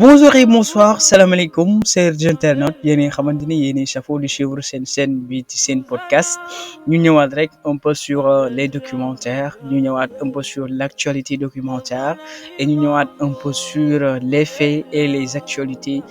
Bonjour et bonsoir, salam alaikum, chers internautes yéen a xamante ni yéen a safoo di suivre seen chaîne bi ci seen podcast ñu ñëwaat rek un peu sur les documentaires ñu ñëwaat un peu sur l'actualité documentaire et ñu ñëwaat un peu sur les faits et les actualités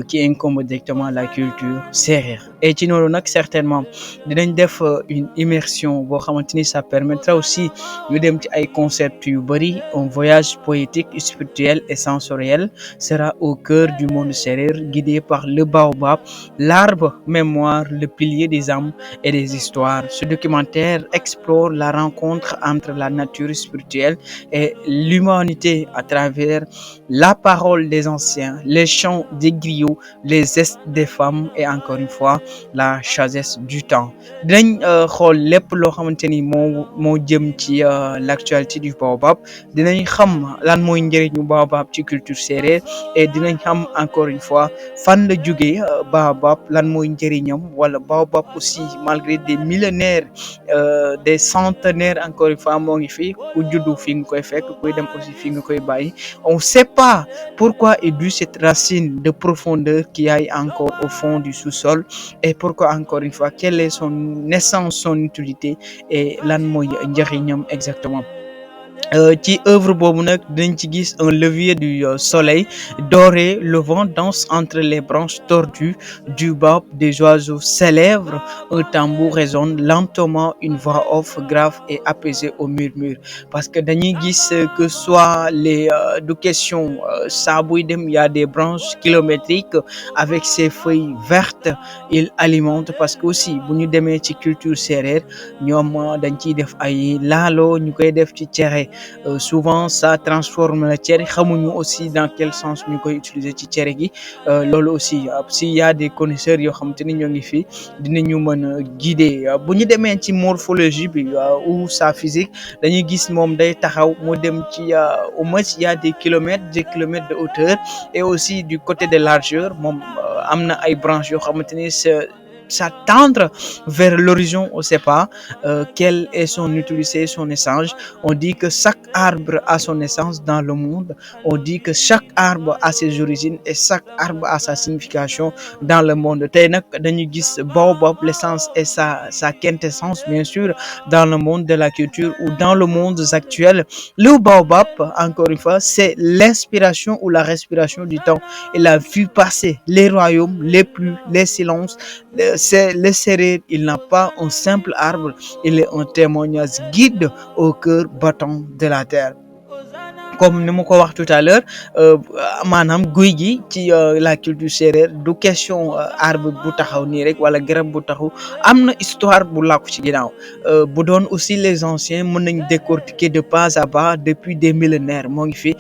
qui incombent directement la culture sérère et ci noonu nag certainement dinañ def une immersion boo xamante ni ça permettra aussi ñu dem ci ay concepts yu bari un voyage poétique spirituel et sensoriel sera au cœur du monde sérère, guidé par le baobab, l'arbre mémoire, le pilier des âmes et des histoires. Ce documentaire explore la rencontre entre la nature spirituelle et l'humanité à travers la parole des anciens, les chants des griots, les gestes des femmes et encore une fois la sagesse du temps. Dinañ xool lépp loo xamante ni moo jëm ci l'actualité du baobab dinañ xam lan mooy njëriñu baobab ci culture sérère et dinañ xam encore une fois fan la jógee baobab lan mooy njëriñam wala baobab aussi malgré des millénaires des centenaires encore une fois moo ngi fi ku juddu fi nga koy fekk kuy dem aussi fi nga koy bàyyi on sait pas pourquoi et d'où cette racine de profondeur qui aille encore au fond du sous-sol et pourquoi encore une fois quelle est son essence son utilité et lan mooy njëriñam exactement. Ci œuvre boobu nag dinañ ci gis un levier du soleil doré, le vent danse entre les branches tordues du baobab, des oiseaux célèbres, un tambour résonne lentement, une voix off grave et apaisée au murmure parce que dañuy gis que soit les du question saa buy dem y a des branches kilométriques avec ses feuilles vertes il alimente parce que aussi bu ñu demee ci culture sérère ñoom dañ ciy def ay laalo ñu koy def ci cere. Souvent ça transforme la cere xamuñu aussi dans quel sens ñu koy utiliser ci cere gi loolu aussi s'il y a des connaisseurs yoo xamante ni ñoo ngi fi dinañu mën a guider bu ñu demee ci morphologie bi ou sa physique dañuy gis moom day taxaw mu dem ci au moins il y a des kilomètres de hauteur et aussi du côté de largeur moom am na ay branches yoo xamante ni ça tendre vers l'horizon, on ne sait pas quelle est son utilité, son essence. On dit que chaque arbre a son essence dans le monde. On dit que chaque arbre a ses origines et chaque arbre a sa signification dans le monde. Tey nag dañuy gis baobab l'essence et sa quintessence bien sûr dans le monde de la culture ou dans le monde actuel. Le baobab, encore une fois, c'est l'inspiration ou la respiration du temps. Il a vu passer les royaumes, les pluies, les silences. C'est le sérère, il n'a pas un simple arbre, il est un témoignage guide au cœur battant de la terre. Comme ni ma ko wax tout à l'heure maanaam guy gi ci la culture sérère du question arbre bu taxaw nii rek wala garab bu taxaw am na histoire bu làkku ci ginnaaw bu doon aussi les anciens mën nañ décortiquer de pas à pas depuis des millénaires moo ngi fi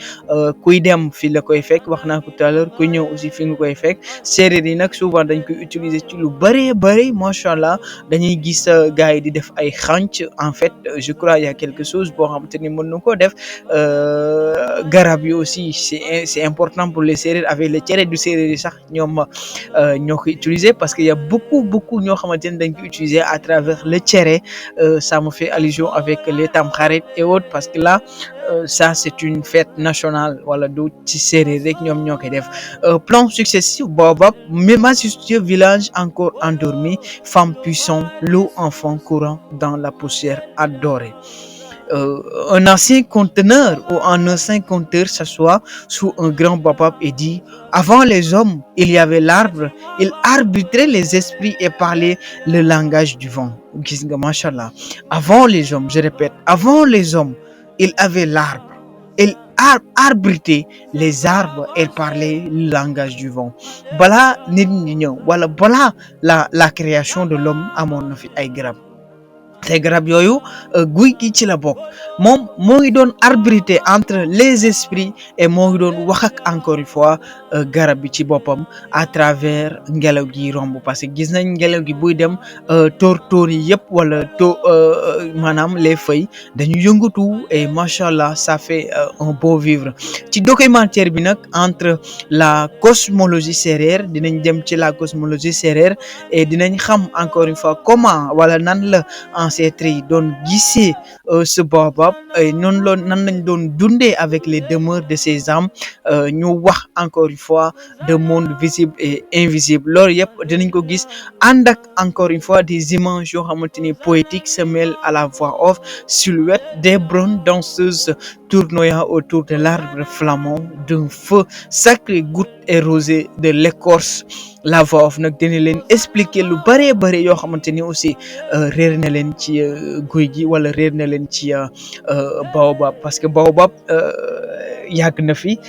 kuy dem fi la koy fekk wax naa ko tout à l'heure kuy ñëw aussi fi nga koy fekk séeréer yi nag souvent dañ koy utiliser ci lu bëri macha allah dañuy gis gars yi di def ay xànc en fait je crois il y a quelque chose boo xamante ni mën na koo def. Garab yi aussi c'est important pour les sérères avec le cere du séeréer yi sax ñoom ñoo koy utiliser parce que y a beaucoup ñoo xamante ne dañ ko utiliser à travers le cere ça me fait allusion avec les tamxarit et autres parce que là ça c'est une fête nationale wala du ci séeréer rek ñoom ñoo koy def plan successif baobab mais majestueux village encore endormi femme puissante loup enfant courant dans la poussière adorée. Un ancien conteneur ou un ancien conteur s'assoit sous un grand baobab et dit avant les hommes il y avait l'arbre il arbitrait les esprits et parlait le langage du vent gis nga machallah avant les hommes je répète avant les hommes il avait l'arbre il arbitrait les arbres et parlait le langage du vent balaa nit ñi ñëw wala balaa la création de l'homme amoon na fi ay garab te garab yooyu guy gi ci la bokk moom moo ngi doon arbitrer entre les esprits et moo ngi doon wax ak encore une fois garab bi ci boppam à travers ngelaw gi romb parce que gis nañ ngelaw gi buy dem tóor yi yëpp wala maanaam les feuilles dañu yëngatu et macha allah ça fait un beau vivre ci documentaire bi nag entre la cosmologie sérère dinañ dem ci la cosmologie sérère et dinañ xam encore une fois comment wala nan la ancêtres yi doon gisee ce baobab noonu loon nan lañ doon dundee avec les demeures de ces âmes ñu wax encore une fois de monde visible et invisible loolu yëpp dinañ ko gis ànd ak encore une fois des images yoo xamante ni poétiques se mêlent à la voix off, silhouette des brunes danseuses tournoyant autour de l'arbre flamand d'un feu sacré goutte et rosée de l'écorce. La voix off nag dina leen expliquer lu bëree bëri yoo xamante ni aussi réer na leen ci guy gi wala réer na leen ci baobab parce que baobab yàgg na fii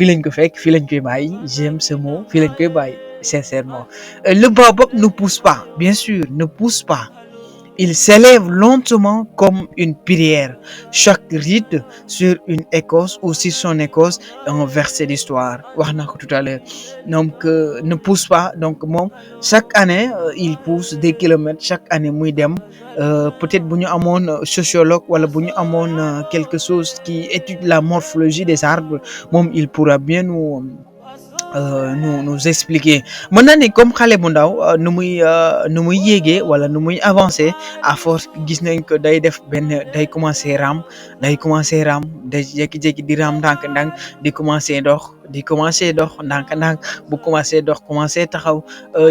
lañ ko fekk fii lañ koy bàyyi j'aime ce mot fii lañ koy bàyyi sincèrement. Le baobab ne pousse pas, bien sûr, ne pousse pas. Il s'élève lentement comme une prière. Chaque ride sur une écorce ou sur son écorce est un verset d'histoire. Wax naa ko tout à l'heure. Donc ne pousse pas. Donc moom chaque année il pousse des kilomètres chaque année muy dem. Peut-être bu ñu amoon sociologue wala bu ñu amoon quelque chose qui étudie la morphologie des arbres moom il pourra bien nous expliquer mën na ni comme xale bu ndaw nu muy yéegee wala nu muy avancer à force gis nañ ko day commencer raam day jékki-jékki di raam ndànk-ndànk di commencer dox ndànk-ndànk bu commencer taxaw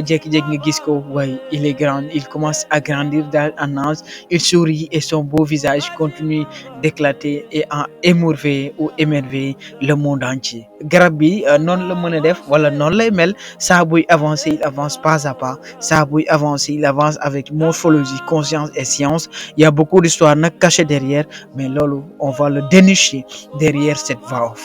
jékki-jékki nga gis ko waaye il est grand il commence à grandir en âge il sourit et son beau visage continue d'éclater et à émerveiller ou émerveiller le monde entier. Garab bi noonu la mën a def wala noonu lay mel saa buy avancer il avance pas à pas saa buy avancer il avance avec morphologie conscience et science. Il y a beaucoup d'histoires nag cachées derrière mais loolu on va le dénicher derrière cette voix off.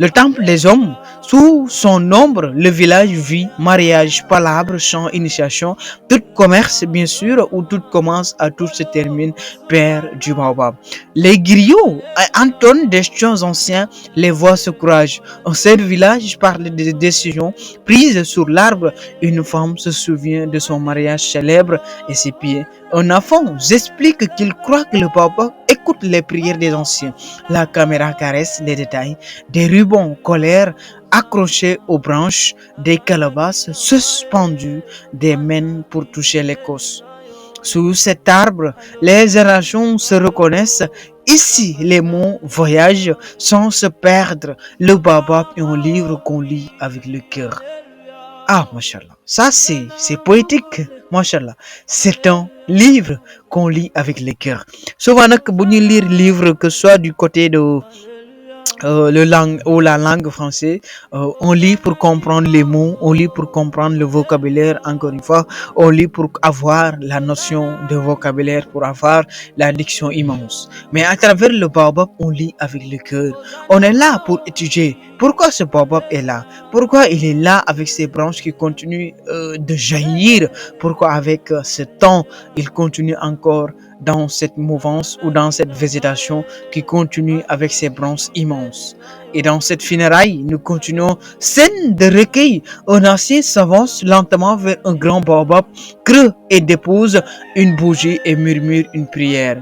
Le temple des hommes, sous son ombre, le village vit, mariage, palabres, chants, initiation, tout commerce bien sûr, où tout commence à tout se termine, père du baobab. Les griots entonnent des chants anciens, les voix se couragent. Un seul village parle des décisions prises sur l'arbre. Une femme se souvient de son mariage célèbre et ses pieds. Un enfant j'explique qu'il croit que le baobab écoute les prières des anciens. La caméra caresse les détails. Des rubans colères accrochés aux branches, des calebasses suspendues, des mains pour toucher l'écorce. Sous cet arbre, les générations se reconnaissent. Ici, les mots voyagent sans se perdre. Le baobab est un livre qu'on lit avec le cœur. Ah, machallah, ça c'est poétique, machallah. C'est un livre qu'on lit avec le cœur. Souvent nag bu ñuy lire livre que ce soit du côté de la langue française, on lit pour comprendre les mots, on lit pour comprendre le vocabulaire, encore une fois, on lit pour avoir la notion de vocabulaire, pour avoir la diction immense. Mais à travers le baobab, on lit avec le cœur. On est là pour étudier. Pourquoi ce baobab est là? Pourquoi il est là avec ses branches qui continuent de jaillir? Pourquoi avec ce temps, il continue encore dans cette mouvance ou dans cette végétation qui continue avec ses branches immenses. Et dans cette funéraille, nous continuons scène de recueil. Un ancien s'avance lentement vers un grand baobab creux et dépose une bougie et murmure une prière.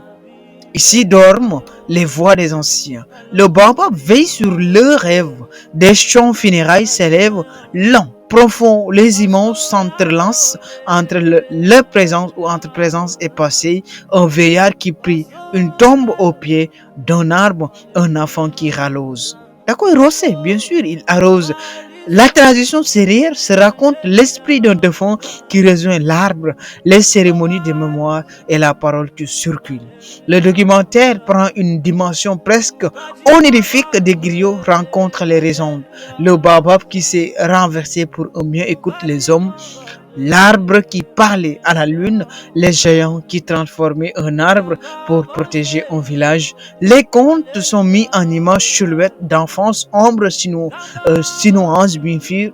Ici dorment les voix des anciens. Le baobab veille sur leurs rêves. Des chants funérailles s'élèvent lents, profonds. Les immenses s'entrelacent entre leur présence ou entre présence et passé. Un vieillard qui prie, une tombe au pied d'un arbre, un enfant qui ralose. D'accord, Rosé, bien sûr, il arrose. La tradition sérère se raconte l'esprit d'un défunt qui rejoint l'arbre, les cérémonies de mémoire et la parole qui circule. Le documentaire prend une dimension presque onirifique. Des griots rencontrent les raisons. Le baobab qui s'est renversé pour un mieux écoute les hommes. L'arbre qui parlait à la lune, les géants qui transformaient un arbre pour protéger un village. Les contes sont mis en image silhouette d'enfance, ombre sinueuse bien sûr,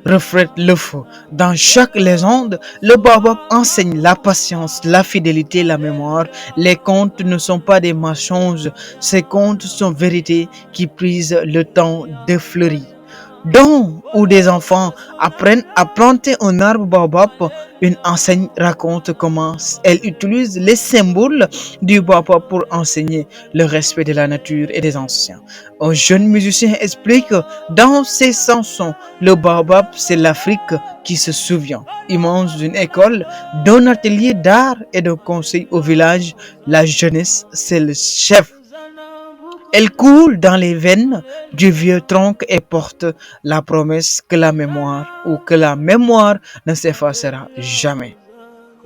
reflète le feu. Dans chaque légende, le baobab enseigne la patience, la fidélité, la mémoire. Les contes ne sont pas des mensonges, ces contes sont vérités qui prisent le temps de fleurir. Dans où des enfants apprennent à planter un arbre baobab, une enseigne raconte comment elle utilise les symboles du baobab pour enseigner le respect de la nature et des anciens. Un jeune musicien explique dans ses chansons, le baobab c'est l'Afrique qui se souvient. Immense d'une école, d'un atelier d'art et d'un conseil au village, la jeunesse c'est le chef. Elle coule dans les veines du vieux tronc et porte la promesse que la mémoire ou que la mémoire ne s'effacera jamais.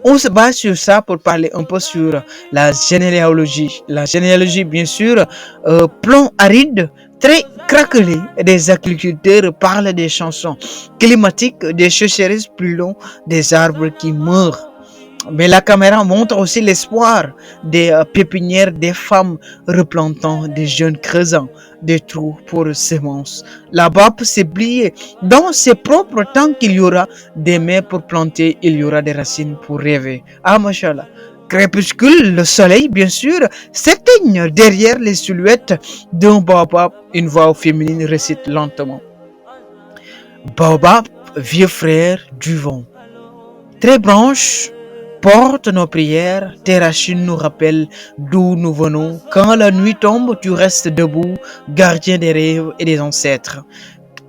On se base sur ça pour parler un peu sur la généalogie. La généalogie, bien sûr, plomb aride, très craquelé des agriculteurs parlent des chansons climatiques, des sécheresses plus longues, des arbres qui meurent. Mais la caméra montre aussi l'espoir des pépinières, des femmes replantant, des jeunes creusant des trous pour semences. Là-bas, pour s'oublier, dans ses propres temps qu'il y aura des mains pour planter, il y aura des racines pour rêver. Ah, machallah. Crépuscule, le soleil, bien sûr, s'éteigne derrière les silhouettes d'un baobab. Une voix féminine récite lentement. Baobab, vieux frère du vent. Très branche, porte nos prières, tes racines nous rappellent d'où nous venons. Quand la nuit tombe, tu restes debout, gardien des rêves et des ancêtres.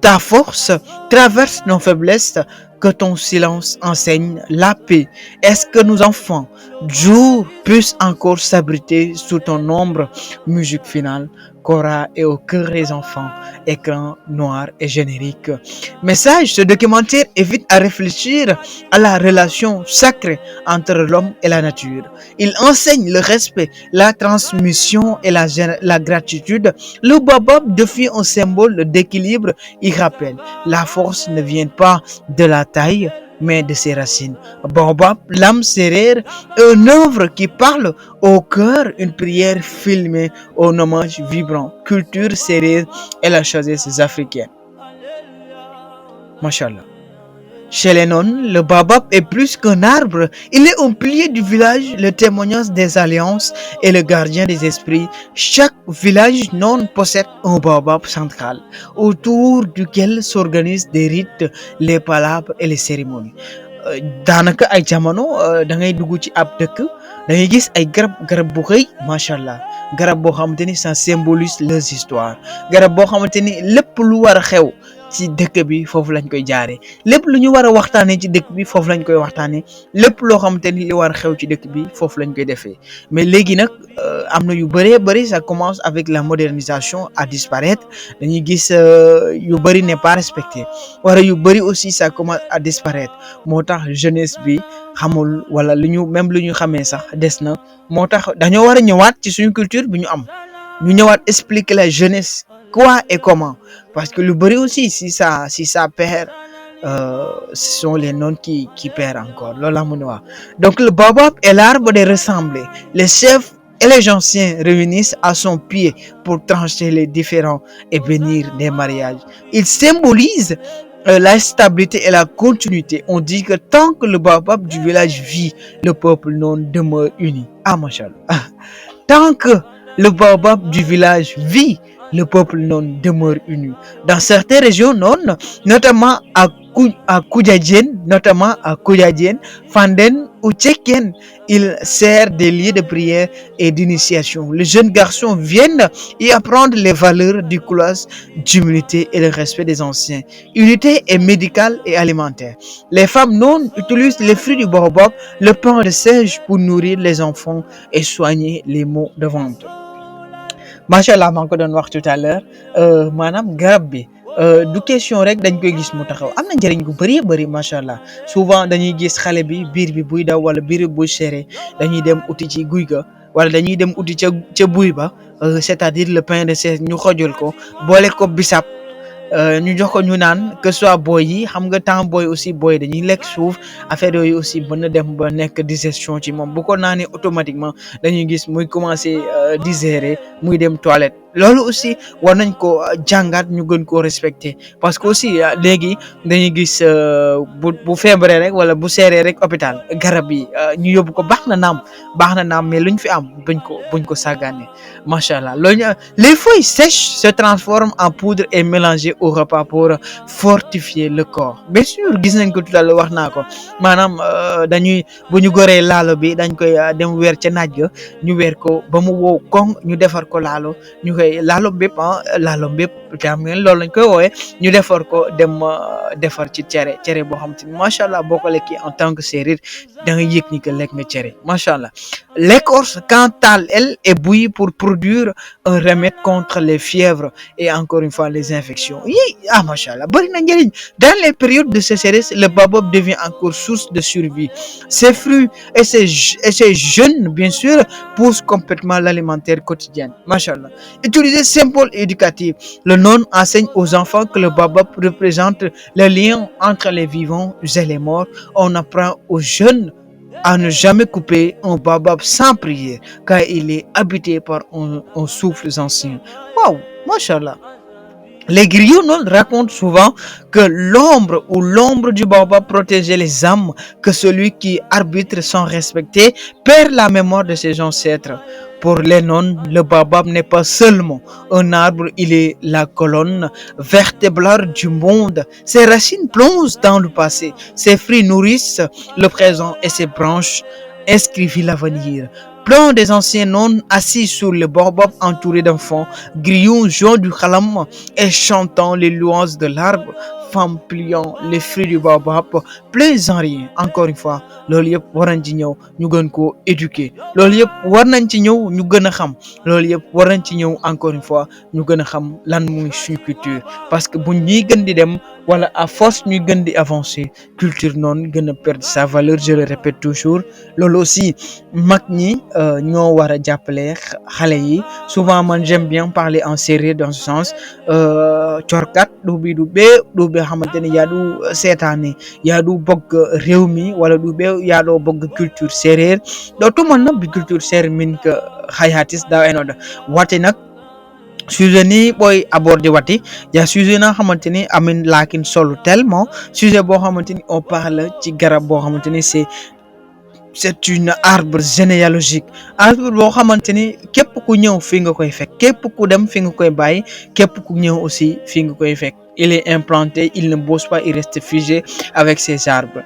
Ta force traverse nos faiblesses, que ton silence enseigne la paix. Est-ce que nos enfants, jour, puissent encore s'abriter sous ton ombre? Musique finale, Cora et au cœur des enfants, écran noir et générique. Message, ce documentaire évite à réfléchir à la relation sacrée entre l'homme et la nature. Il enseigne le respect, la transmission et la gratitude. Le baobab devient un symbole d'équilibre. Il rappelle, la force ne vient pas de la taille, mais de ses racines. Baobab, l'âme sérère, une œuvre qui parle au cœur, une prière filmée, un hommage vibrant, culture sérère et la sagesse africaine. Mashallah. Chez les nonnes, le baobab est plus qu'un arbre. Il est un pilier du village, le témoignage des alliances et le gardien des esprits. Chaque village non possède un baobab central, autour duquel s'organisent des rites, les palabres et les cérémonies. Daanaka ay jamono da ngay dugg ci ab dëkk da ngay gis ay garab bu xëy macha allah garab boo xamante ni ça symbolise les histoires garab boo xamante ni lépp lu war a xew ci dëkk bi foofu lañ koy jaaree lépp lu ñu war a waxtaanee ci dëkk bi foofu lañ koy waxtaanee lépp loo xamante ni li war a xew ci dëkk bi foofu lañ koy defee mais léegi nag am na yu bëree bëri ça commence avec la modernisation à disparaître dañuy gis yu bëri n'est pas respecté wala yu bëri aussi ça commence à disparaître moo tax jeunesse bi xamul wala lu ñu même lu ñu xamee sax des na moo tax dañoo war a ñëwaat ci suñu culture bi ñu am ñu ñëwaat expliquer la jeunesse quoi et comment parce que le bëri aussi si ça perd ce sont les nonnes qui perdent encore loolu la mun a wax donc le baobab est l'arbre des ressemblés les chefs et les anciens réunissent à son pied pour trancher les différends et bénir des mariages. Il symbolise la stabilité et la continuité. On dit que tant que le baobab du village vit, le peuple non demeure uni. Ah, machallah. Tant que le baobab du village vit, le peuple non demeure uni. Dans certaines régions non, notamment à Koudjadjen, Fanden ou Tchèken, il sert des lieux de prière et d'initiation. Les jeunes garçons viennent y apprendre les valeurs du courage, d'humilité et le respect des anciens. Unité est médicale et alimentaire. Les femmes non utilisent les fruits du baobab, le pain de seigle pour nourrir les enfants et soigner les maux de ventre. macha allah maa ngi ko doon wax tout à l'heure maanaam garab bi du question rek dañ koy gis mu taxaw am na njëriñ gu bëree bëri macha allah souvent dañuy gis xale bi biir bi buy daw wala biir bi buy serré dañuy dem uti ci guy ga wala dañuy dem uti ca buy ba c'est-à-dire le pain de seigle ñu xojol ko boole ko bisap ñu jox ko ñu naan que soit boy yi xam nga temps boy aussi boy dañuy lekk suuf affaire yooyu aussi mën na dem ba nekk digestion ci moom bu ko naanee automatiquement dañuy gis muy commencer digérer muy dem toilette loolu aussi war nañ ko jàngaat ñu gën koo respecter parce que aussi léegi dañuy gis bu feebaree rek wala bu seeree rek hôpital garab yi ñu yóbbu ko baax na naam mais luñ fi am buñ ko sàggaane macha allah loolu les feuilles sèches se transforment en poudre et mélangées au repas pour fortifier le corps bien sûr gis nañ ko tout à l'heure wax naa ko maanaam dañuy bu ñu goree laalo bi dañ koy dem weer ca naaj ga ñu weer ko ba mu wow koŋ ñu defar ko laalo ñu koy laalo bépp tam ngeen loolu lañ koy woowee ñu defar ko dem defar ci cere boo xam te ni macha allah boo ko lekkee en tant que séeréer da nga yëg ni que lekk nga cere macha allah l'écorce quant à elle est bouillie pour produire un remède contre les fièvres et encore une fois les infections macha allah bëri na njëriñ dans les périodes de sécheresse le baobab devient encore source de survie ses fruits et ses jeunes bien sûr poussent complètement l'alimentaire quotidien macha allah utiliser symbole éducatif le nonne enseigne aux enfants que le baobab représente le lien entre les vivants et les morts on apprend aux jeunes à ne jamais couper un baobab sans prière car il est habité par un souffle ancien waaw macha allah. Les griots racontent souvent que l'ombre du baobab protégeait les âmes, que celui qui arbitre sans respecter perd la mémoire de ses ancêtres. Pour les nonnes, le baobab n'est pas seulement un arbre, il est la colonne vertébrale du monde. Ses racines plongent dans le passé, ses fruits nourrissent le présent et ses branches inscrivent l'avenir. Plein des anciens nonnes assis sur le baobab entourés d'enfants, griots jouant du khalam et chantant les louanges de l'arbre, femmes pliant les fruits du baobab, plaisant rien. Encore une fois, loolu yëpp war nañ ci ñëw ñu gën koo éduquer loolu yëpp war nañ ci ñëw ñu gën a xam loolu yëpp war nañ ci ñëw encore une fois ñu gën a xam lan muy suñu culture parce que buñ ñuy gën di dem wala à force ñuy gën di avancer culture noonu gën a perdre sa valeur je le répète toujours loolu aussi mag ñi ñoo war a jàppale xale yi souvent man j'aime bien parler en sérieux dans ce sens corkat du bi xamante ne yaa du seetaane yaa du bëgg réew mi wala du be yaa doo bëgg culture séeréer doo tuman na bi culture séeréer min ka hayatis da enoda wate nag sujet ni booy aborder wati ya sujet na xamante ni amin laakin solo tellement sujet boo xamante ni on parle ci garab boo xamante ni c'est une arbre généalogique arbre boo xamante ni képp ku ñëw fi nga koy fekk képp ku dem fi nga koy bàyyi képp ku ñëw aussi fi nga koy fekk il est implanté il ne bouge pas il reste figé avec ses arbres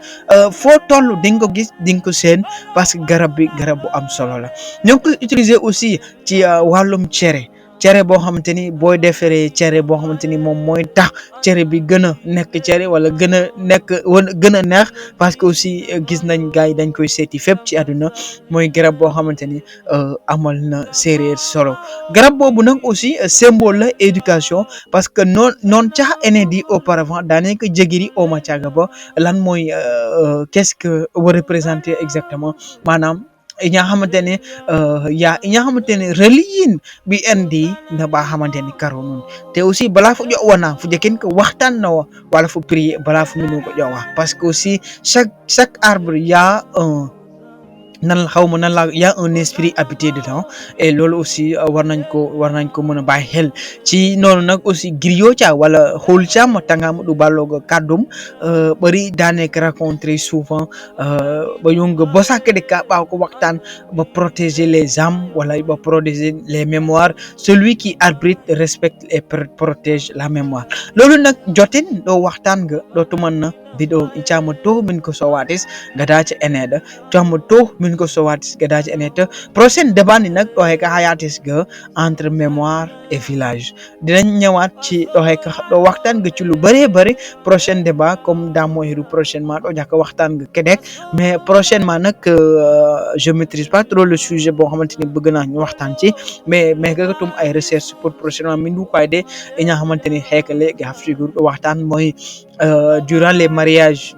foo toll di nga ko gis di nga ko seen parce que garab bu am solo la ñoo ngi koy utiliser aussi ci wàllum cere boo xamante ni booy defaree cere boo xamante ni moom mooy tax cere bi gën a nekk cere wala gën a neex parce que aussi gis nañ gars yi dañ koy seeti fépp ci àdduna mooy garab boo xamante ni amal na séeréer solo garab boobu nag aussi symbole la éducation parce que noon cax ene di auparavant daanaka jégiri oma caaga ba lan mooy qu'est-ce que va représenter exactement maanaam ñaa xamante ne ñaa xamante ne religion bi indi na ba xamante ni karo nun te aussi balaa fu jox wana fu jëkken ko waxtaan na wa wala fu prier balaa fu minu ko jox wax parce que aussi chaque arbre y a un y a un esprit habité dedans et loolu aussi war nañ ko mën a bàyyi xel ci noonu nag aussi griot ca wala xool cam tangam du balloga kàddum bari daanekk rencontrer souvent ba yonga bo sakke de ka ɓaaw ko waxtaan ba protéger les âmes wala ba protéger les mémoires celui qui arbitre respecte et protège la mémoire loolu nag jotin ɗo waxtaan nga ɗo tumanna biɗo icama to min ko sowatis gadaci eneda cama to min ko sowatis gadaci eneda prochaine débat ni nag ɗo heka hayatis ga entre mémoire et village dinañ ñëwaat ci ɗo heka ɗo waxtaan nga ci lu bëree prochaine débat comme damo heru prochainement ɗo jaka waxtaan nga kedek mais prochainement nag je maîtrise pas trop le sujet boo xamante ni bëgg naa ñu waxtaan ci mais gagatum ay recherche pour prochainement min du koy de ña xamante ni heka léegi haftigur ɗo waxtaan mooy durant les mariages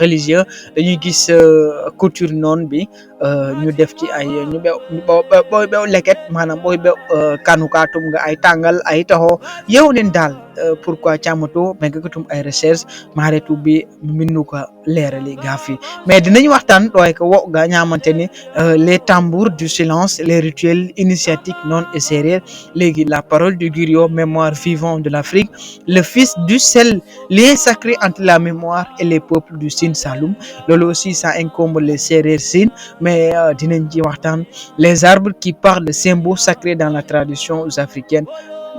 religieux dañuy gis couture noon bi ñu def ci ay ñu bew leket maanaam booy bew kanu ka tum nga ay tàngal ay taxo yew nen daal pourquoi càmmato mais nga tum ay recherche maaretu bi minnu ko leerali gafi mais dinañ waxtaan ɗo ko wo ga ñamanteni les tambours du silence les rituels initiatiques non et sérieux légui la parole du griot mémoire vivant de l'Afrique le fils du sel lien sacré entre la mémoire et les peuples du Sine Saloum lolu aussi ça incombe les Sérères Sine mais dinañ ci waxtaan les arbres qui parlent de symboles sacrés dans la tradition africaine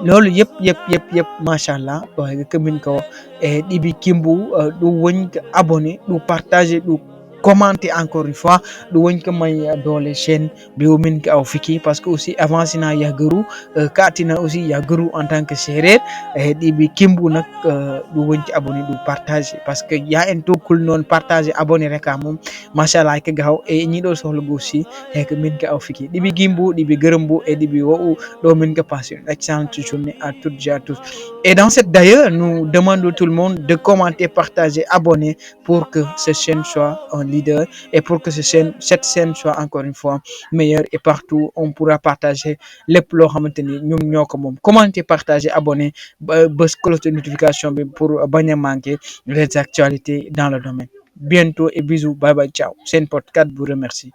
loolu yëpp machallah ɗo ko min ko e ɗiɓi kimbu ɗum woni ko abonné ɗum partager ɗum commenter encore une fois ɗum woni ko may doole chaîne biyomin ko aw fiki parce que aussi avancina yagaru katina aussi yagaru en tant que séréer ɗiɓi kimbu nak ɗum woni ko abonné ɗum partage parce que ya en tokkul noon partage abonné reka mom machallah ko gaw e ñiɗo sohla go aussi e ko min ko aw fiki ɗiɓi gimbu ɗiɓi gërëmbu e ɗiɓi wo ɗo min ko passe une excellente journée à toutes et à tous et dans cette d'ailleurs nous demandons tout le monde de commenter partager abonner pour que cette chaîne soit un leader et pour que cette chaîne soit encore une fois meilleure et partout on pourra partager les plots xamanteni ñum ñoko mom commenter partager abonner bës cloche de notification pour baña manquer les actualités dans le domaine bientôt et bisous bye bye ciao Sen Podcast vous remercie